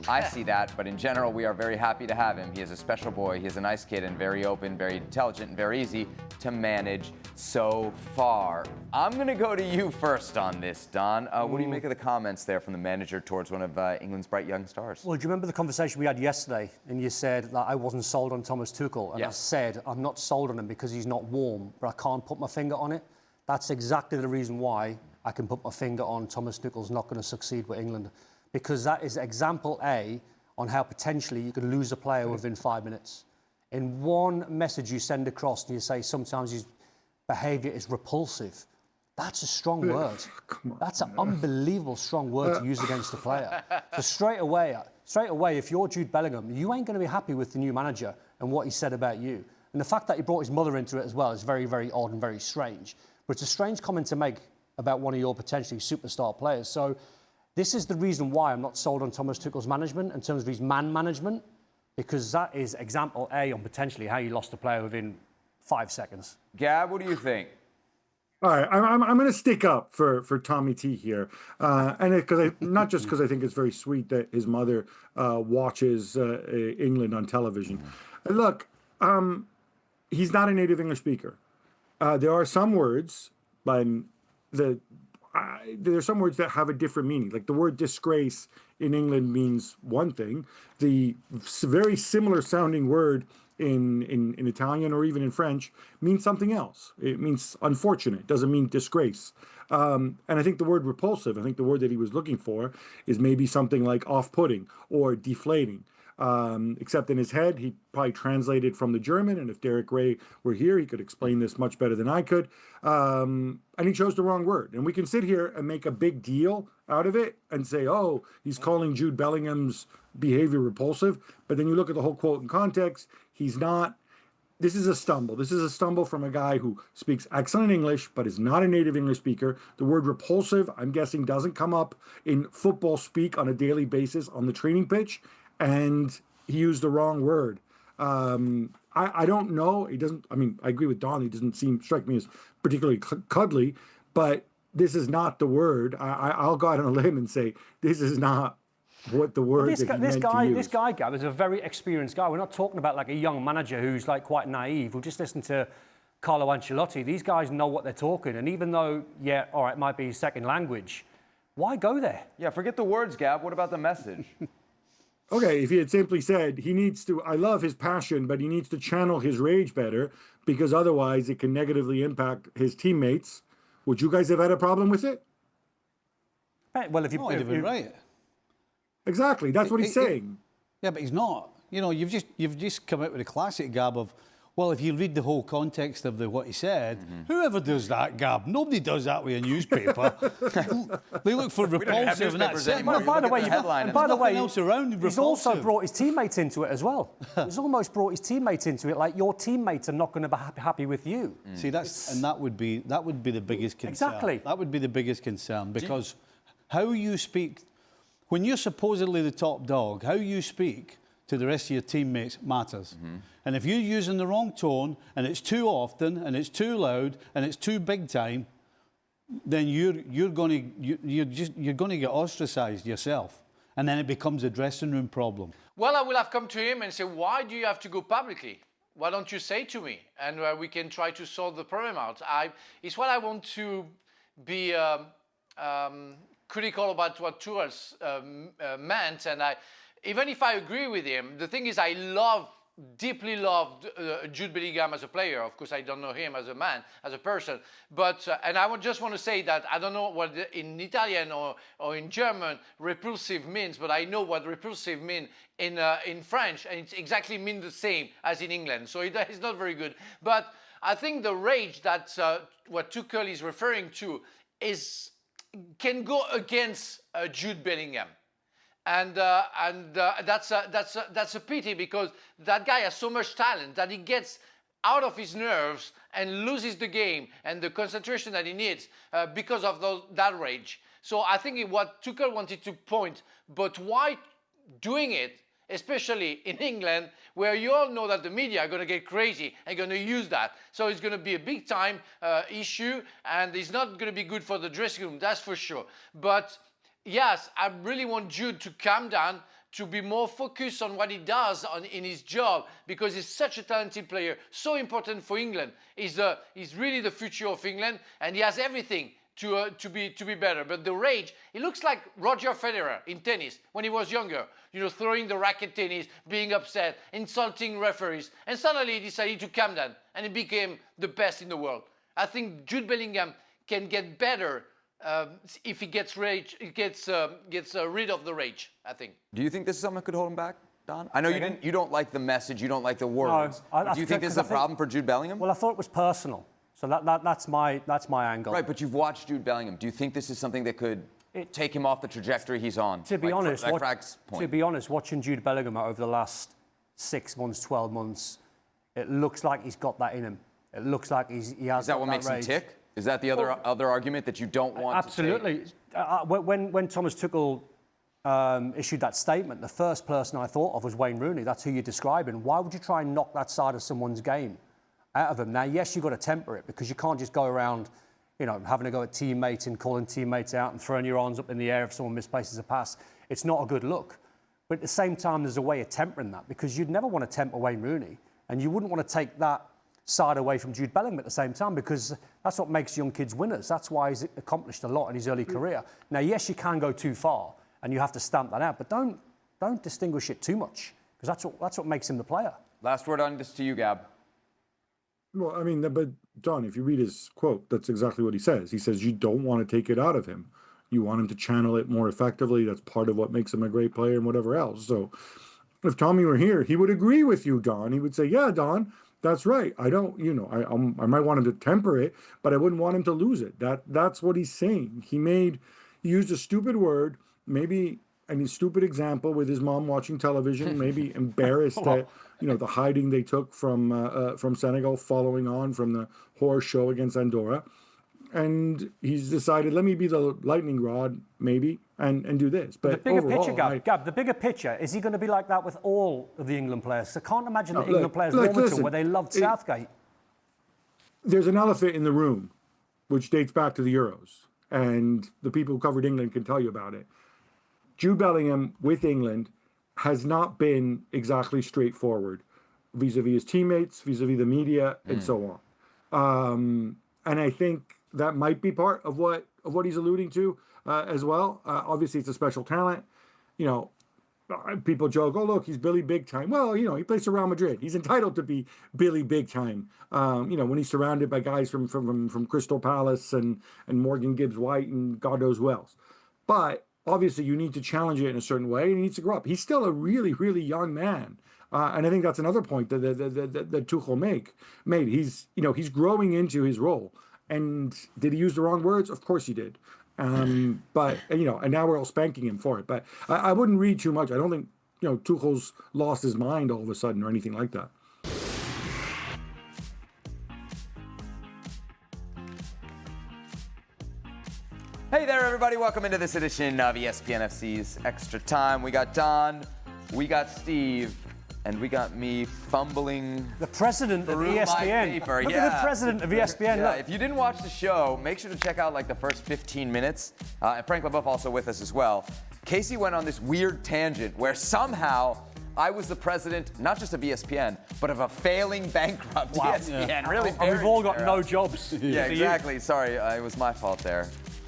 I see that, but in general, we are very happy to have him. He is a special boy. He is a nice kid and very open, very intelligent, and very easy to manage so far. I'm going to go to you first on this, Don. What do you make of the comments there from the manager towards one of England's bright young stars? Well, do you remember the conversation we had yesterday? And you said that I wasn't sold on Thomas Tuchel. And I said, I'm not sold on him because he's not warm, but I can't put my finger on it. That's exactly the reason why I can put my finger on Thomas Tuchel's not going to succeed with England. Because that is example A on how potentially you could lose a player within 5 minutes. In one message you send across and you say sometimes his behaviour is repulsive. That's a strong word. That's an unbelievable strong word to use against a player. So straight away, if you're Jude Bellingham, you ain't going to be happy with the new manager and what he said about you. And the fact that he brought his mother into it as well is very, very odd and very strange. But it's a strange comment to make about one of your potentially superstar players. So this is the reason why I'm not sold on Thomas Tuchel's management in terms of his man management, because that is example A on potentially how you lost a player within 5 seconds. Gab, what do you think? All right, I'm going to stick up for Tommy T here, and not just because I think it's very sweet that his mother watches England on television. Look, he's not a native English speaker. There are some words, there are some words that have a different meaning. Like the word disgrace in England means one thing. The very similar sounding word in Italian or even in French means something else. It means unfortunate. It doesn't mean disgrace. And I think the word repulsive, I think the word that he was looking for is maybe something like off-putting or deflating. Except in his head, he probably translated from the German, and if Derek Ray were here, he could explain this much better than I could. And he chose the wrong word. And we can sit here and make a big deal out of it and say, oh, he's calling Jude Bellingham's behavior repulsive. But then you look at the whole quote in context, he's not. This is a stumble. This is a stumble from a guy who speaks excellent English, but is not a native English speaker. The word repulsive, I'm guessing, doesn't come up in football speak on a daily basis on the training pitch. And he used the wrong word. I don't know. He doesn't. I mean, I agree with Don. He doesn't strike me as particularly cuddly. But this is not the word. I'll go out on a limb and say this is not what the word that he meant to use. This guy, Gab, is a very experienced guy. We're not talking about like a young manager who's like quite naive. We'll just listen to Carlo Ancelotti. These guys know what they're talking. And even though, all right, it might be his second language, why go there? Yeah, forget the words, Gab. What about the message? Okay, if he had simply said he needs to, I love his passion, but he needs to channel his rage better because otherwise it can negatively impact his teammates. Would you guys have had a problem with it? Well, if you he'd have been right. Exactly, that's what he's saying. Yeah, but he's not. You know, you've just come out with a classic, Gab, of Well, if you read the whole context of what he said, whoever does that, Gab, nobody does that with a newspaper. They look for repulsive and that's it. Well, by the way, else around he's also brought his teammates into it as well. He's almost brought his teammates into it. Like, your teammates are not going to be happy with you. See, that would be the biggest concern. Exactly. That would be the biggest concern, because how you speak, when you're supposedly the top dog, how you speak to the rest of your teammates matters. And if you're using the wrong tone, and it's too often, and it's too loud, and it's too big time, then you're going to get ostracised yourself, and then it becomes a dressing room problem. Well, I will have come to him and say, why do you have to go publicly? Why don't you say to me, and we can try to solve the problem out. It's what I want to be critical about what Tuchel meant, and even if I agree with him, the thing is, I deeply loved Jude Bellingham as a player. Of course, I don't know him as a man, as a person. But and I just want to say that I don't know what in Italian or in German repulsive means, but I know what repulsive means in French, and it exactly means the same as in England. So it's not very good. But I think the rage that what Tuchel is referring to can go against Jude Bellingham. And that's a pity, because that guy has so much talent that he gets out of his nerves and loses the game and the concentration that he needs because of that rage. So I think what Tuchel wanted to point, but why doing it, especially in England, where you all know that the media are going to get crazy and going to use that. So it's going to be a big time issue, and it's not going to be good for the dressing room, that's for sure. But yes, I really want Jude to calm down, to be more focused on what he does in his job, because he's such a talented player, so important for England. He's really the future of England, and he has everything to be better. But the rage, he looks like Roger Federer in tennis when he was younger, throwing the racket tennis, being upset, insulting referees, and suddenly he decided to calm down, and he became the best in the world. I think Jude Bellingham can get better if he gets rid of the rage, I think. Do you think this is something that could hold him back, Don? I know you don't like the message, you don't like the words. No, do you think this is a problem for Jude Bellingham? Well, I thought it was personal, so that's my angle. Right, but you've watched Jude Bellingham. Do you think this is something that could take him off the trajectory he's on? To be honest, watching Jude Bellingham over the last 6 months, 12 months, it looks like he's got that in him. It looks like he has. Is that what makes him tick? Is that the other argument that you don't want absolutely. to take? When Thomas Tuchel issued that statement, the first person I thought of was Wayne Rooney. That's who you're describing. Why would you try and knock that side of someone's game out of him? Now, yes, you've got to temper it, because you can't just go around, having to go at teammates and calling teammates out and throwing your arms up in the air if someone misplaces a pass. It's not a good look. But at the same time, there's a way of tempering that, because you'd never want to temper Wayne Rooney, and you wouldn't want to take that side away from Jude Bellingham at the same time, because that's what makes young kids winners. That's why he's accomplished a lot in his early career. Now, yes, you can go too far, and you have to stamp that out, but don't distinguish it too much, because that's what makes him the player. Last word on this to you, Gab. Well, I mean, but Don, if you read his quote, that's exactly what he says. He says you don't want to take it out of him. You want him to channel it more effectively. That's part of what makes him a great player and whatever else. So if Tommy were here, he would agree with you, Don. He would say, yeah, Don, that's right. I don't, I might want him to temper it, but I wouldn't want him to lose it. That's what he's saying. He used a stupid word, maybe, stupid example with his mom watching television, maybe embarrassed at, the hiding they took from Senegal following on from the horror show against Andorra. And he's decided, let me be the lightning rod, maybe, and do this. But the bigger picture, Gab, the bigger picture, is he going to be like that with all of the England players? I can't imagine the England players Wilmington, where they loved Southgate. There's an elephant in the room, which dates back to the Euros. And the people who covered England can tell you about it. Jude Bellingham with England has not been exactly straightforward vis-a-vis his teammates, vis-a-vis the media, and so on. And I think that might be part of what he's alluding to as well. Obviously, it's a special talent. People joke, oh, look, he's Billy Big Time. Well, he plays for Real Madrid. He's entitled to be Billy Big Time. When he's surrounded by guys from Crystal Palace and Morgan Gibbs White and God knows who else. But obviously, you need to challenge it in a certain way, and he needs to grow up. He's still a really, really young man. And I think that's another point that Tuchel made. He's growing into his role. And did he use the wrong words? Of course he did. But and now we're all spanking him for it. But I wouldn't read too much. I don't think Tuchel's lost his mind all of a sudden or anything like that. Hey there, everybody. Welcome into this edition of ESPN FC's Extra Time. We got Don, we got Steve, and we got me fumbling. The president of ESPN. Paper. Look at the president of ESPN. Yeah, Look. if you didn't watch the show, make sure to check out like the first 15 minutes. And Frank LaBeouf also with us as well. Casey went on this weird tangent where somehow I was the president, not just of ESPN, but of a failing, bankrupt ESPN. Yeah. Really, and we've all got no jobs. Yeah, exactly. Sorry, it was my fault there.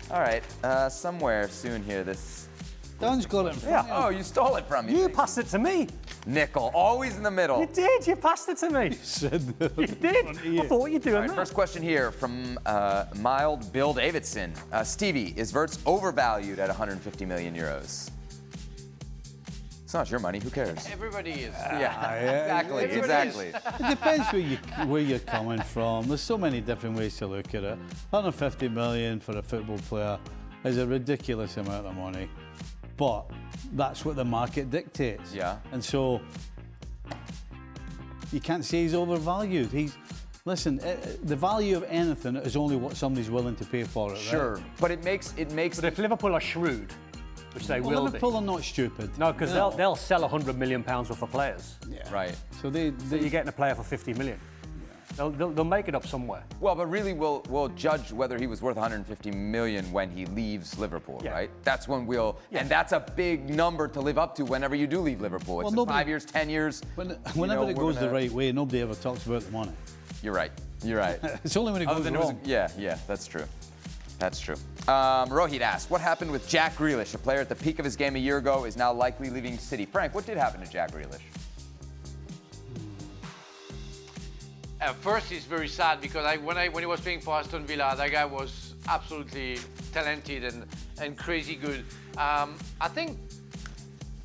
All right, somewhere soon here, this... Don's got it in front of Oh, you stole it from me. You passed it to me. Nickel, always in the middle. You did. You passed it to me. You did. I thought you'd do All right, first question here from Mild Bill Davidson. Stevie, is Wirtz overvalued at 150 million euros? It's not your money. Who cares? Everybody is. Exactly. Everybody It depends where you're coming from. There's so many different ways to look at it. 150 million for a football player is a ridiculous amount of money, but that's what the market dictates. Yeah. And so you can't say he's overvalued. Listen, the value of anything is only what somebody's willing to pay for it. Sure, right? but it makes. But if Liverpool are shrewd, which they will Liverpool be. are not stupid. No, because they'll sell 100 million pounds worth of players. Yeah. Right. So So you're getting a player for 50 million. They'll make it up somewhere. Well, but really, we'll judge whether he was worth 150 million when he leaves Liverpool, right? That's when and that's a big number to live up to whenever you do leave Liverpool. It's 5 years, 10 years. Whenever it goes the right way, nobody ever talks about the money. You're right. You're right. It's only when it goes wrong. Yeah, that's true. That's true. Rohit asked, what happened with Jack Grealish? A player at the peak of his game a year ago is now likely leaving City. Frank, what did happen to Jack Grealish? At first, it's very sad because when he was playing for Aston Villa, that guy was absolutely talented and crazy good. I think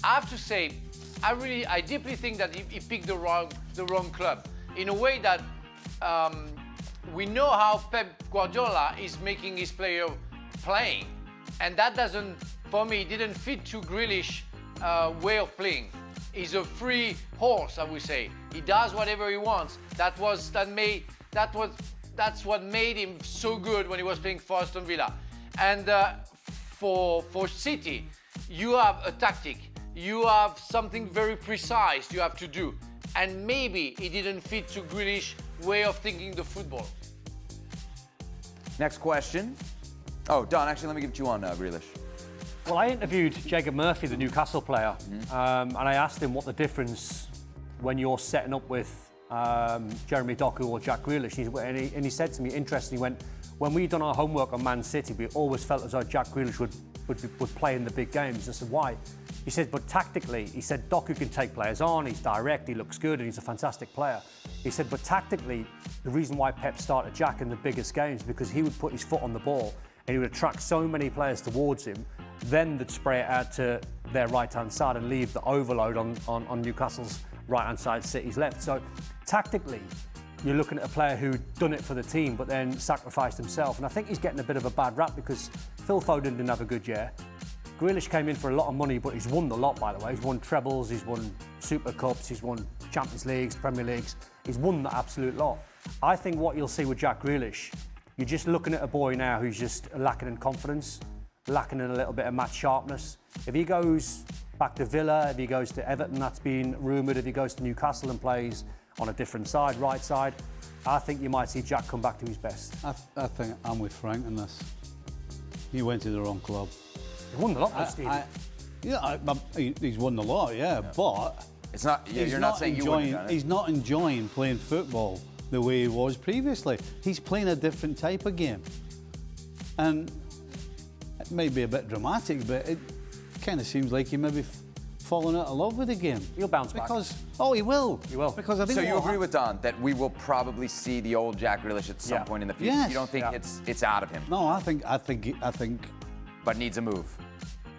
I have to say, I deeply think that he picked the wrong club in a way that we know how Pep Guardiola is making his player playing, and that doesn't, for me, didn't fit to Grealish way of playing. He's a free horse, I would say. He does whatever he wants. That's what made him so good when he was playing for Aston Villa. And for City, you have a tactic. You have something very precise you have to do. And maybe it didn't fit to Grealish way of thinking the football. Next question. Oh, Don, actually, let me give you on Grealish. Well, I interviewed Jacob Murphy, the Newcastle player, and I asked him what the difference when you're setting up with Jeremy Doku or Jack Grealish. And he said to me, interestingly, when we'd done our homework on Man City, we always felt as though Jack Grealish would play in the big games. I said, why? He said, but tactically, he said, Doku can take players on, he's direct, he looks good, and he's a fantastic player. He said, but tactically, the reason why Pep started Jack in the biggest games is because he would put his foot on the ball and he would attract so many players towards him, then they'd spray it out to their right-hand side and leave the overload on Newcastle's right-hand side, City's left. So tactically, you're looking at a player who'd done it for the team but then sacrificed himself. And I think he's getting a bit of a bad rap because Phil Foden didn't have a good year. Grealish came in for a lot of money, but he's won the lot, by the way. He's won trebles, he's won Super Cups, he's won Champions Leagues, Premier Leagues. He's won the absolute lot. I think what you'll see with Jack Grealish, you're just looking at a boy now who's just lacking in confidence, lacking in a little bit of match sharpness. If he goes back to Villa, if he goes to Everton, that's been rumoured, if he goes to Newcastle and plays on a different side, right side, I think you might see Jack come back to his best. I think I'm with Frank on this. He went to the wrong club. He won the lot, Steve. He's won the lot, but it's not. Yeah, you're not saying you wouldn't have done it. He's not enjoying playing football the way he was previously. He's playing a different type of game, and it may be a bit dramatic, but it kind of seems like he may be falling out of love with the game. He'll bounce back. Oh, he will. He will. Because I think. So you agree with Don that we will probably see the old Jack Grealish at some point in the future? Yes. You don't think it's out of him? No, I think. But needs a move.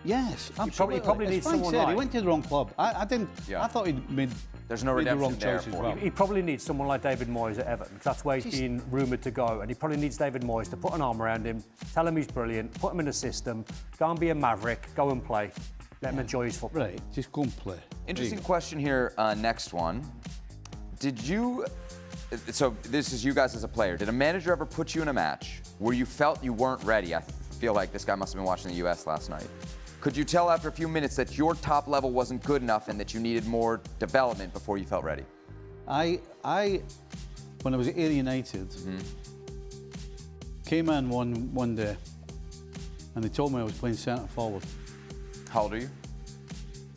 Yes, absolutely. He probably needs someone right. He went to the wrong club. I didn't. Yeah. I thought he'd made There's no made the redemption wrong there choice as for well. him. He probably needs someone like David Moyes at Everton, because that's where he's been rumoured to go. And he probably needs David Moyes to put an arm around him, tell him he's brilliant, put him in the system, go and be a maverick, go and play. Let him enjoy his football. Right, just go and play. Interesting question here, next one. Did you, so this is you guys as a player, did a manager ever put you in a match where you felt you weren't ready? I feel like this guy must have been watching the US last night. Could you tell after a few minutes that your top level wasn't good enough and that you needed more development before you felt ready? I when I was at Ayr United, came in one day and they told me I was playing centre forward. How old are you?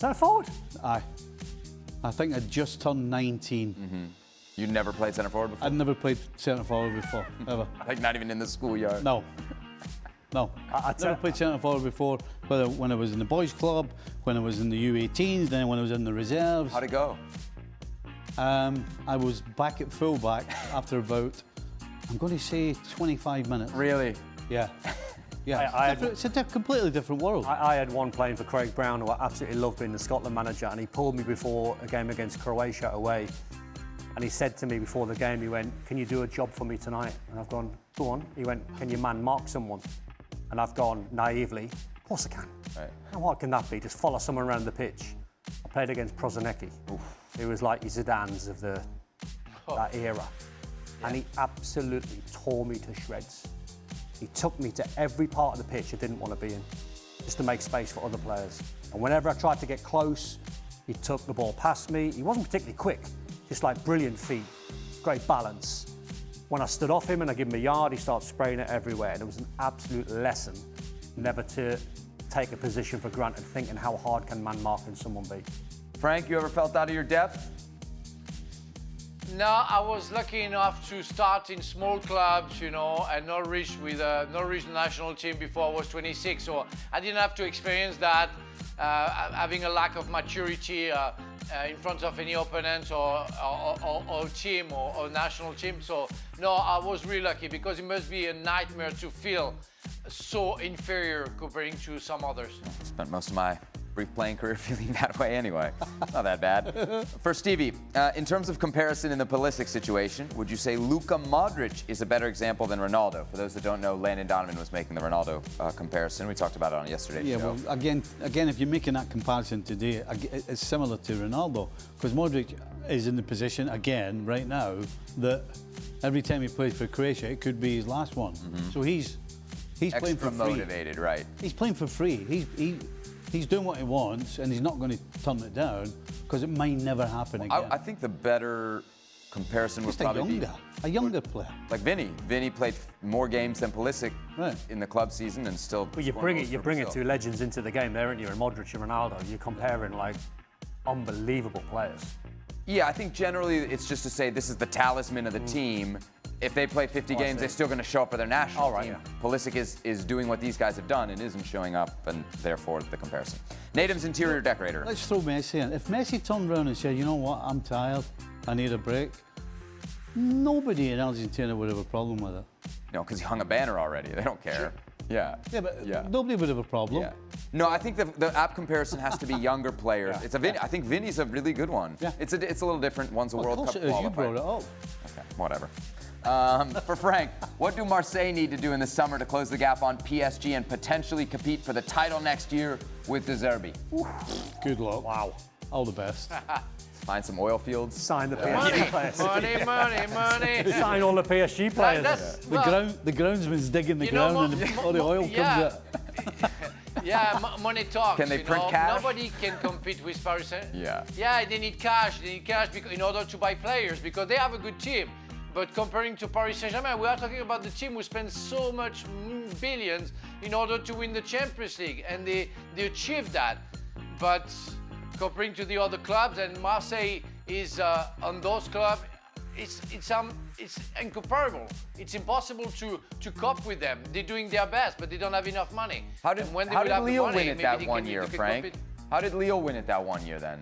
Centre forward? Aye. I think I'd just turned 19. You'd never played centre forward before? I'd never played centre forward before, ever. Like not even in the schoolyard? No. No. I'd never played centre forward before, whether when I was in the boys' club, when I was in the U18s, then when I was in the reserves. How'd it go? I was back at full-back after about, I'm going to say 25 minutes. Really? Yeah. Yeah, it's a completely different world. I had one playing for Craig Brown who I absolutely loved being the Scotland manager, and he pulled me before a game against Croatia away. And he said to me before the game, he went, "Can you do a job for me tonight?" And I've gone, "Go on." He went, "Can you man mark someone?" And I've gone naively, "Of course I can." Right. And what can that be? Just follow someone around the pitch. I played against Prozinecki. It was like his Zidane's of that era. And he absolutely tore me to shreds. He took me to every part of the pitch I didn't want to be in, just to make space for other players. And whenever I tried to get close, he took the ball past me. He wasn't particularly quick, just like brilliant feet, great balance. When I stood off him and I give him a yard, he started spraying it everywhere. And it was an absolute lesson never to take a position for granted, thinking how hard can man marking someone be. Frank, you ever felt out of your depth? No, I was lucky enough to start in small clubs, you know, and not reach the national team before I was 26. So I didn't have to experience that, having a lack of maturity in front of any opponent or team or national team. So no, I was really lucky, because it must be a nightmare to feel so inferior comparing to some others. I spent most of my brief playing career feeling that way anyway. Not that bad. For Stevie, in terms of comparison in the Pulisic situation, would you say Luka Modric is a better example than Ronaldo? For those that don't know, Landon Donovan was making the Ronaldo comparison. We talked about it on yesterday's show. Well, again, if you're making that comparison today, it's similar to Ronaldo, because Modric is in the position, again, right now, that every time he plays for Croatia, it could be his last one. So he's playing for free. Motivated, right? He's playing for free. He's doing what he wants, and he's not going to turn it down, because it might never happen again. I think the better comparison would probably be a younger player. Like Vinny. Vinny played more games than Pulisic in the club season and still. Well, you bring it two legends into the game there, aren't you? And Modric and Ronaldo. You're comparing like unbelievable players. Yeah, I think generally it's just to say this is the talisman of the team. If they play 50 games, they're still going to show up for their national team. Yeah. Pulisic is doing what these guys have done and isn't showing up, and therefore the comparison. Natum's interior decorator. Let's throw Messi in. If Messi turned around and said, "You know what, I'm tired, I need a break," nobody in Argentina would have a problem with it. No, because he hung a banner already. They don't care. Sure. Yeah. Yeah, but nobody would have a problem. Yeah. No, I think the app comparison has to be younger players. Yeah. I think Vinny's a really good one. Yeah. It's a little different. One's a World Cup qualifier. You brought it up. Okay, whatever. For Frank, what do Marseille need to do in the summer to close the gap on PSG and potentially compete for the title next year with De Zerbi? Good luck. Wow. All the best. Find some oil fields. Sign the PSG players. Money. Sign all the PSG players. The groundsman's digging the ground and all the oil comes out. Yeah, money talks. Can they print cash? Nobody can compete with Paris Saint-Germain. Yeah. Yeah, they need cash. They need cash in order to buy players, because they have a good team. But comparing to Paris Saint-Germain, we are talking about the team who spends so much billions in order to win the Champions League, and they achieved that. But comparing to the other clubs, and Marseille is on those clubs, it's incomparable. It's impossible to cope with them. They're doing their best, but they don't have enough money. How did Lille win it that 1 year, Frank? How did Lille win it that 1 year then?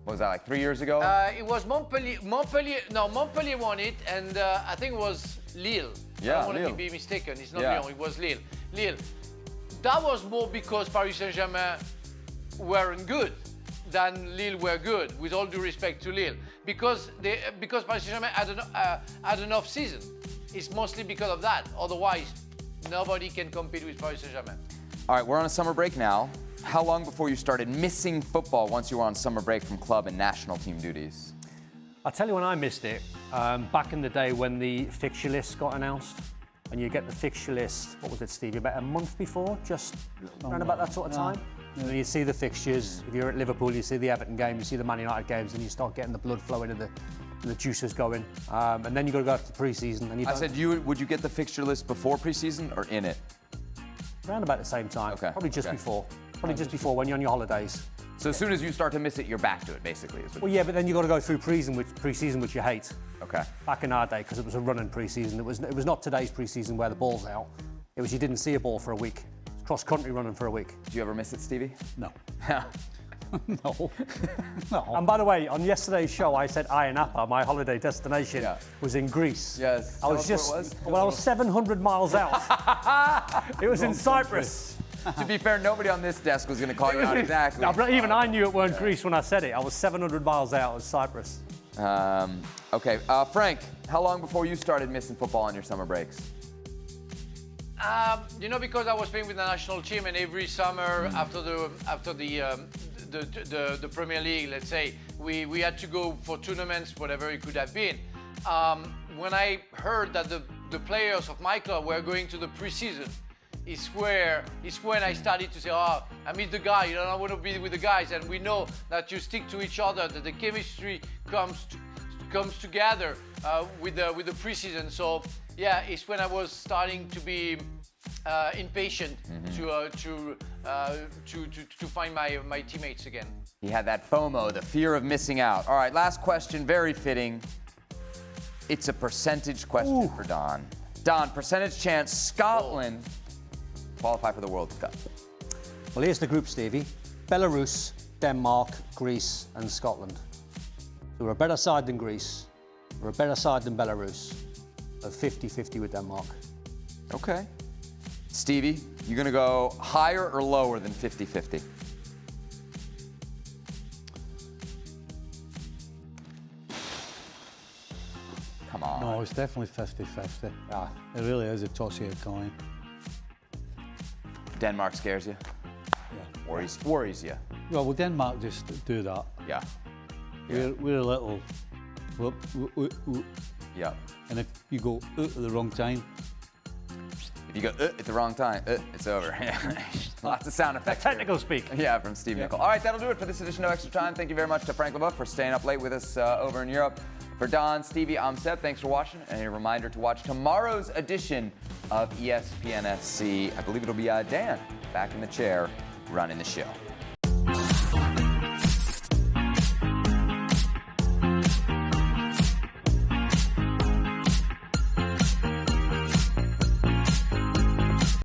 What was that, like 3 years ago? It was Montpellier. Montpellier won it, and I think it was Lille. Yeah, I don't want to be mistaken. It's not Lyon. It was Lille. Lille. That was more because Paris Saint-Germain weren't good. than Lille were good, with all due respect to Lille, because Paris Saint-Germain had an off season. It's mostly because of that. Otherwise, nobody can compete with Paris Saint-Germain. All right, we're on a summer break now. How long before you started missing football once you were on summer break from club and national team duties? I'll tell you when I missed it. Back in the day when the fixture list got announced, and you get the fixture list, what was it, Stevie, about a month before, just around about that sort of time? And then you see the fixtures. If you're at Liverpool, you see the Everton game, you see the Man United games, and you start getting the blood flowing and the juices going. And then you've got to go out to the pre-season. And I said, would you get the fixture list before pre-season or in it? Around about the same time. Okay. Probably just before. Probably just before when you're on your holidays. So as soon as you start to miss it, you're back to it, basically. Well, yeah, but then you've got to go through pre-season, which you hate. Okay. Back in our day, because it was a running pre-season. It was not today's pre-season where the ball's out. It was you didn't see a ball for a week. It's cross-country running for a week. Do you ever miss it, Stevie? No. No. And by the way, on yesterday's show, I said Ayia Napa, my holiday destination, was in Greece. Yes. I was I was 700 miles out. It was in Cyprus. To be fair, nobody on this desk was going to call you out exactly. No, but even I knew it weren't Greece when I said it. I was 700 miles out of Cyprus. Okay, Frank, how long before you started missing football on your summer breaks? Because I was playing with the national team, and every summer after the Premier League, let's say, we had to go for tournaments, whatever it could have been. When I heard that the players of my club were going to the pre-season, is when I started to say, I meet the guy, I want to be with the guys, and we know that you stick to each other, that the chemistry comes together with the preseason. So yeah, it's when I was starting to be impatient to find my teammates again. He had that FOMO, the fear of missing out. All right, last question, very fitting. It's a percentage question for Don. Don, percentage chance Scotland qualify for the World Cup. Well, here's the group, Stevie. Belarus, Denmark, Greece, and Scotland. So we're a better side than Greece. We're a better side than Belarus. A 50-50 with Denmark. Okay. Stevie, you going to go higher or lower than 50-50? Come on. No, it's definitely 50-50. Yeah. It really is a toss of a coin. Denmark scares you? Yeah. Worries you? Well, Denmark just do that. Yeah. We're a little... Yeah. And if you go at the wrong time... If you go at the wrong time, it's over. Lots of sound effects. Technical speak. Yeah, from Steve Nicol. All right, that'll do it for this edition of Extra Time. Thank you very much to Frank Leboeuf for staying up late with us over in Europe. For Don, Stevie, I'm Seb. Thanks for watching. And a reminder to watch tomorrow's edition of ESPN FC. I believe it'll be Dan back in the chair running the show.